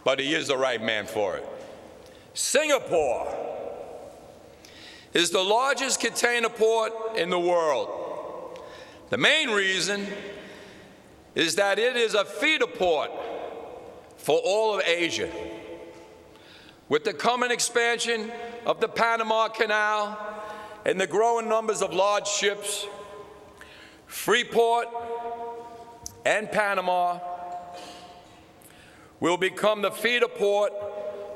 but he is the right man for it. Singapore is the largest container port in the world. The main reason is that it is a feeder port for all of Asia. With the coming expansion of the Panama Canal and the growing numbers of large ships, Freeport and Panama will become the feeder port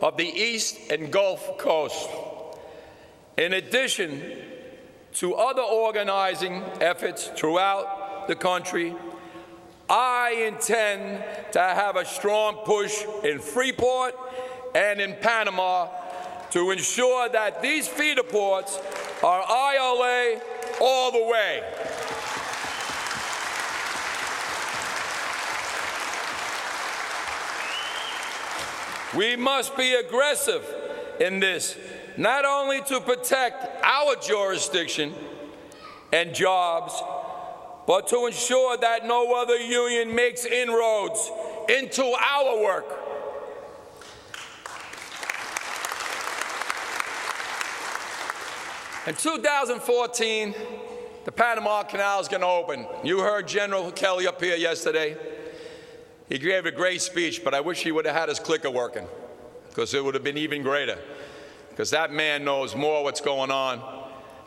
of the East and Gulf Coast. In addition to other organizing efforts throughout the country, I intend to have a strong push in Freeport and in Panama to ensure that these feeder ports are ILA all the way. We must be aggressive in this, not only to protect our jurisdiction and jobs, but to ensure that no other union makes inroads into our work. In 2014, the Panama Canal is going to open. You heard General Kelly up here yesterday. He gave a great speech, but I wish he would have had his clicker working, because it would have been even greater, because that man knows more what's going on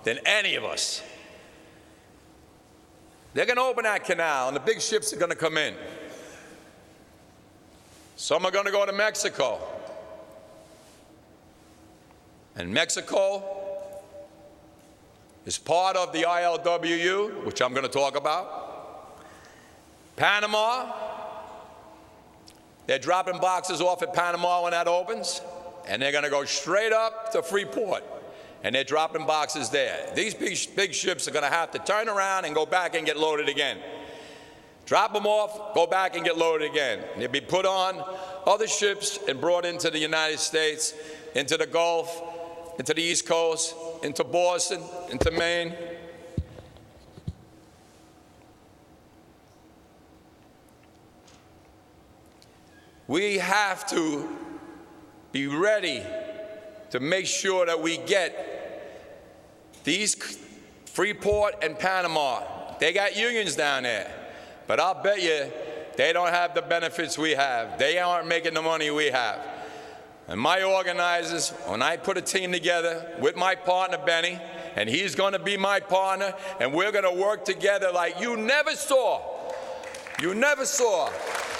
than any of us. They're going to open that canal, and the big ships are going to come in. Some are going to go to Mexico. And Mexico is part of the ILWU, which I'm going to talk about. Panama, they're dropping boxes off at Panama when that opens, and they're going to go straight up to Freeport, and they're dropping boxes there. These big ships are going to have to turn around and go back and get loaded again. Drop them off, go back and get loaded again. They'll be put on other ships and brought into the United States, into the Gulf, into the East Coast, into Boston, into Maine. We have to be ready to make sure that we get these Freeport and Panama. They got unions down there, but I'll bet you they don't have the benefits we have. They aren't making the money we have. And my organizers, when I put a team together with my partner, Benny, and he's going to be my partner, and we're going to work together like you never saw. You never saw.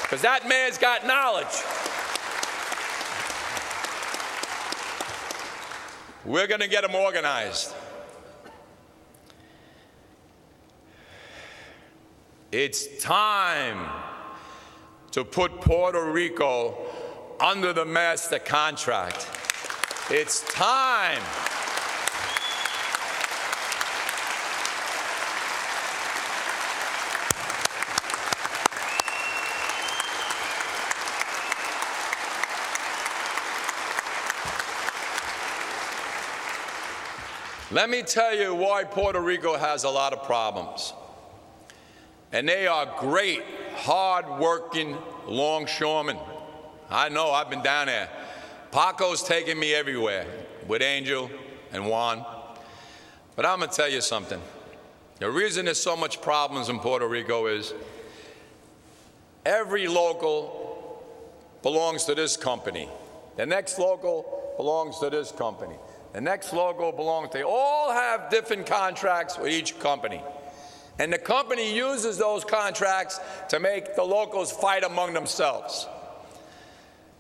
Because that man's got knowledge. We're going to get them organized. It's time to put Puerto Rico under the master contract. It's time. Let me tell you why Puerto Rico has a lot of problems. And they are great, hard-working longshoremen. I know, I've been down there. Paco's taken me everywhere with Angel and Juan. But I'm going to tell you something. The reason there's so much problems in Puerto Rico is every local belongs to this company. The next local belongs to this company. The next local belongs, they all have different contracts with each company. And the company uses those contracts to make the locals fight among themselves.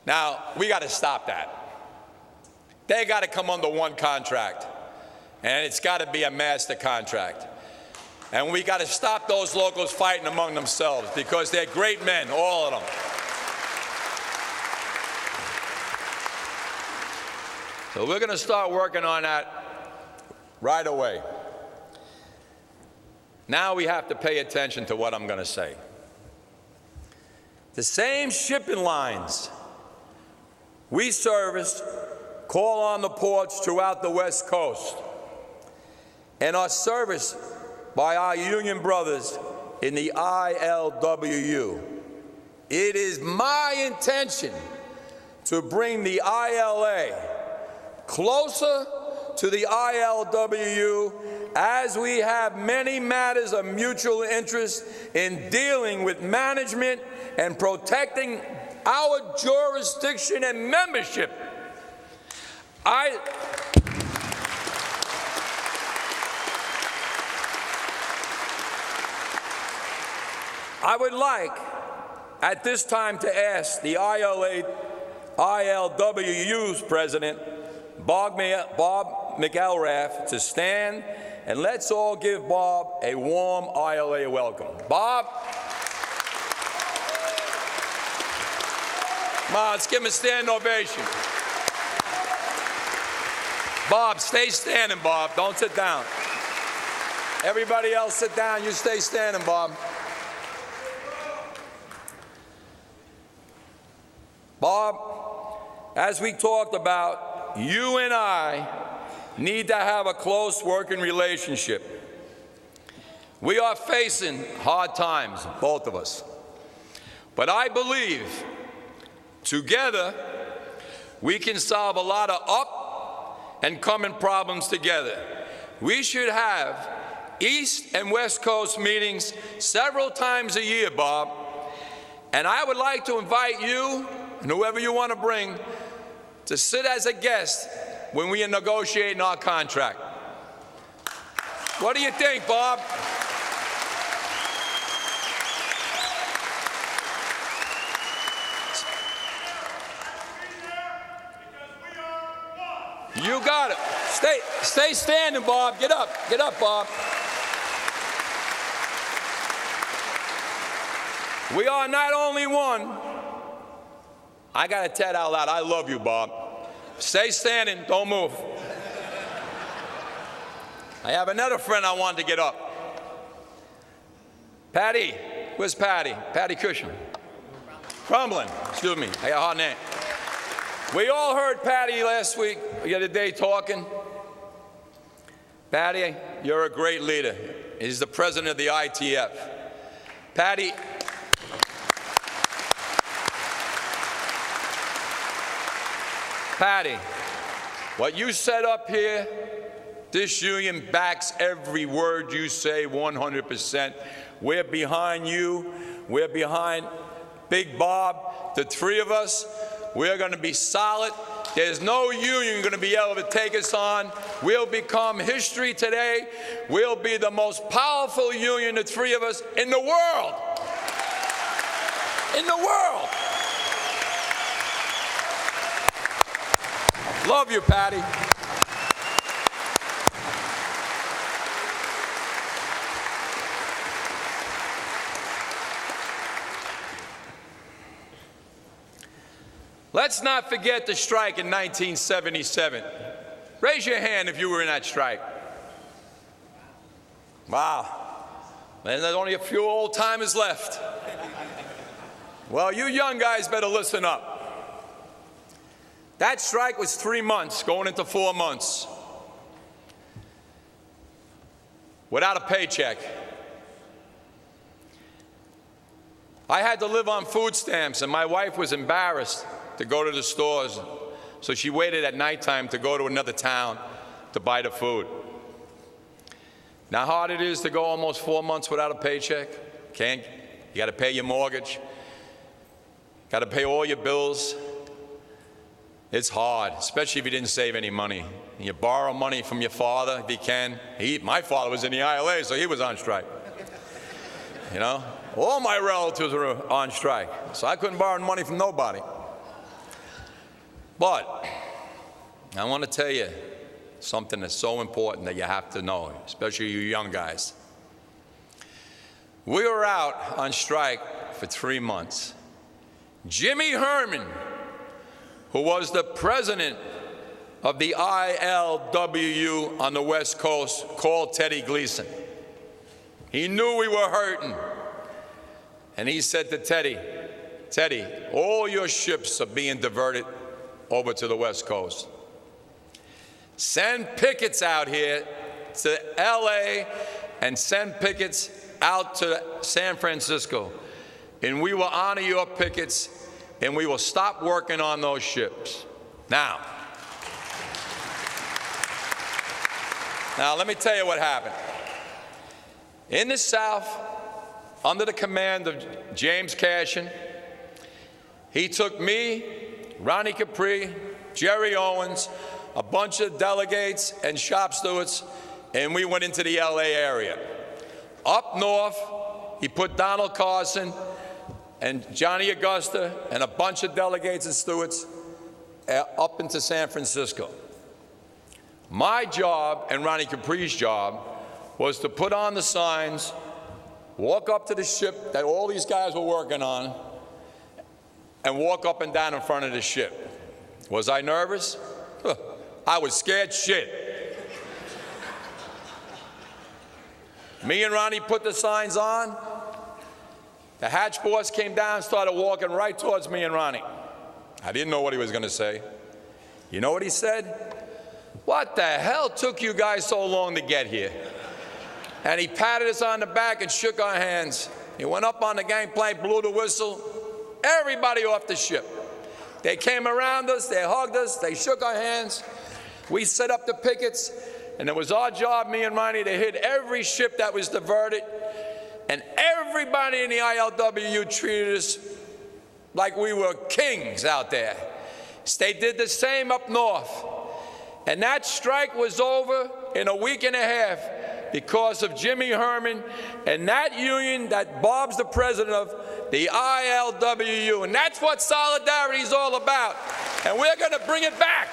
Now, we got to stop that. They got to come under one contract, and it's got to be a master contract. And we got to stop those locals fighting among themselves, because they're great men, all of them. So we're going to start working on that right away. Now we have to pay attention to what I'm going to say. The same shipping lines we service call on the ports throughout the West Coast and are serviced by our union brothers in the ILWU. It is my intention to bring the ILA closer to the ILWU, as we have many matters of mutual interest in dealing with management and protecting our jurisdiction and membership. I would like at this time to ask the ILWU's president, Bob McElrath, to stand, and let's all give Bob a warm ILA welcome. Bob, come on, let's give him a standing ovation. Bob, stay standing, Bob. Don't sit down. Everybody else sit down. You stay standing, Bob. Bob, as we talked about, you and I need to have a close working relationship. We are facing hard times, both of us. But I believe together we can solve a lot of up and coming problems together. We should have East and West Coast meetings several times a year, Bob. And I would like to invite you and whoever you want to bring to sit as a guest when we are negotiating our contract. What do you think, Bob? You got it. Stay standing, Bob. Get up, Bob. We are not only one. I got to tell it out loud. I love you, Bob. Stay standing. Don't move. I have another friend I wanted to get up. Patty. Where's Patty? Patty Cushing. Crumbling. Excuse me. I got a hard name. We all heard Patty the other day talking. Patty, you're a great leader. He's the president of the ITF. Patty, what you said up here, this union backs every word you say 100%. We're behind you. We're behind Big Bob. The three of us, we're going to be solid. There's no union going to be able to take us on. We'll become history today. We'll be the most powerful union, the three of us, in the world. In the world. Love you, Patty. Let's not forget the strike in 1977. Raise your hand if you were in that strike. Wow. And there's only a few old timers left. Well, you young guys better listen up. That strike was 3 months, going into 4 months, without a paycheck. I had to live on food stamps, and my wife was embarrassed to go to the stores, so she waited at nighttime to go to another town to buy the food. Now, how hard it is to go almost 4 months without a paycheck? You got to pay your mortgage. Got to pay all your bills. It's hard, especially if you didn't save any money. And you borrow money from your father if you can. My father was in the ILA, so he was on strike. You know, all my relatives were on strike, so I couldn't borrow money from nobody. But I want to tell you something that's so important that you have to know, especially you young guys. We were out on strike for 3 months. Jimmy Herman, who was the president of the ILWU on the West Coast, called Teddy Gleason. He knew we were hurting. And he said to Teddy, Teddy, all your ships are being diverted over to the West Coast. Send pickets out here to LA and send pickets out to San Francisco. And we will honor your pickets. and we will stop working on those ships. Now, let me tell you what happened. In the South, under the command of James Cashin, he took me, Ronnie Capri, Jerry Owens, a bunch of delegates and shop stewards, and we went into the LA area. Up north, he put Donald Carson and Johnny Augusta and a bunch of delegates and stewards up into San Francisco. My job and Ronnie Capri's job was to put on the signs, walk up to the ship that all these guys were working on, and walk up and down in front of the ship. Was I nervous? I was scared shit. Me and Ronnie put the signs on. The hatch boss came down and started walking right towards me and Ronnie. I didn't know what he was going to say. You know what he said? "What the hell took you guys so long to get here?" And he patted us on the back and shook our hands. He went up on the gangplank, blew the whistle. Everybody off the ship. They came around us, they hugged us, they shook our hands. We set up the pickets, and it was our job, me and Ronnie, to hit every ship that was diverted. And everybody in the ILWU treated us like we were kings out there. They did the same up north. And that strike was over in a week and a half because of Jimmy Herman and that union that Bob's the president of, the ILWU. And that's what solidarity is all about. And we're going to bring it back.